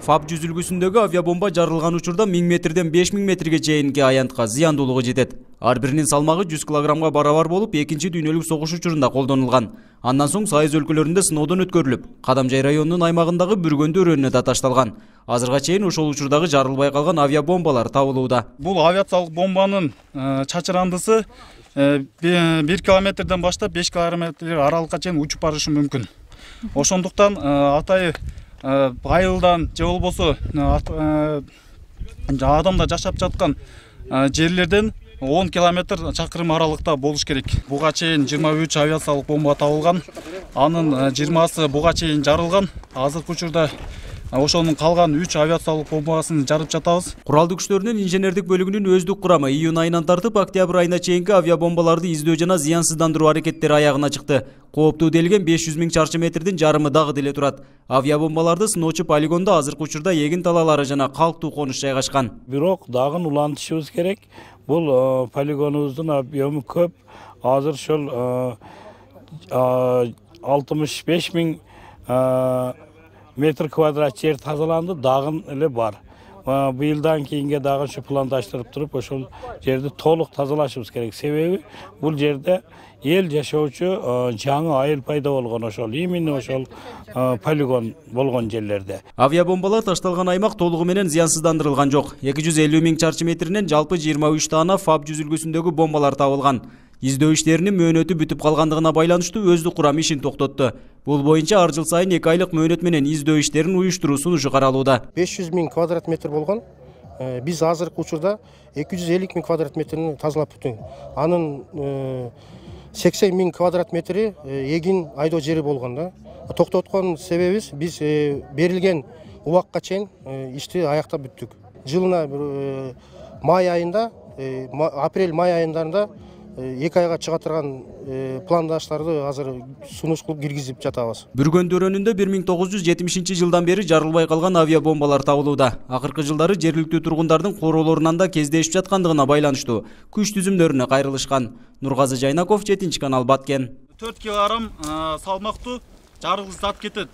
ФАБ жүзүлгүсүндөгү авиабомба жарылган учурда 1000 метрден 5000 метрге чейинки аянтка зыяндуулугу жетет. Ар биринин салмагы 100 килограммга барабар болуп, экинчи дүйнөлүк согуш учурунда колдонулган. Андан соң Сайыз өлкөлөрүндө сыноодон өткөрүлүп, Кадамжай районунун аймагындагы Бүргөндү өрөөнүнө да ташталган. Азырга чейин ошол учурдагы жарылбай калган авиабомбалар табылууда. Бул авиациялык бомбанын чачырандысы 1 километрден баштап 5 километр аралыкка чейин учуп барышы мүмкүн. Ошондуктан атайы айылдан же болбосо адамдар жашап жаткан жерлерден 10 километр чакырым аралыкта болуш керек. Буга чейин 23 авиациялык бомба табылган. Анын 20сы буга чейин жарылган. Азыркы учурда ошонун калган 3 авиациялык бомбасын жарып жатабыз. Куралдуу күчтөрүнүн инженердик бөлүгүнүн өздүк курамы июнь айынан тартып октябрь айына чейинки авиабомбаларды издөө жана зыянсыздандыруу аракеттери аягына чыкты. Кооптуу делген 500 000 чарчы метрдин жарымы дагы деле турат. Авиабомбаларды сыноочу полигондо азыркы учурда эгин талаалары жана калктуу конуш жайгашкан. Бирок дагы улантышыбыз керек. Бул полигонубуздун объему көп. Азыр ошол 65 000 метр квадрат жер тазаланды, дагы эле бар. Быйылдан кийинге дагы ушу пландаштырып туруп, ошол жерди толук тазалашыбыз керек. Себеби бул жерде эл жашоочу жаңы айыл пайда болгон, ошол именно ошол полигон болгон жерлерде. Авиабомбалар ташталган аймак толугу менен зыянсыздандырылган жок. 250 000 чарчы метринен жалпы 23 даана ФАБ жүзүлгүсүндөгү бомбалар табылган. Издөө иштеринин мөөнөтү бүтүп калгандыгына байланыштуу өздүк курам ишин токтотту. Бул боюнча ар жыл сайын 2 айлык мөөнөт менен издөө иштерин уюштуруу сунушу каралууда. 500 000 квадрат метр болгон. Биз азыркы учурда 250 000 квадрат метрин тазалап бүттүк. Анын 80 000 квадрат метри эгин айдоо жери болгон да. Токтоткон себебибиз биз берилген убакка чейин ишти аяктап бүттүк. Жылына май айында, апрель-май айындарында 2 айга чыга турган пландаштарды азыр сунуш кылып киргизип жатабыз. Бүргөндү өрөөнүндө 1970 жылдан бери жарылбай калган авиабомбалар табылууда. Акыркы жылдары жергиликтүү тургундардын короолорунан да кездешип жаткандыгына байланыштуу күч түзүмдөрүнө кайрылышкан. Нургазы Жайнаков, 7 канал, Баткен. 4 килограмм салмактуу жарылгыс зат кетет.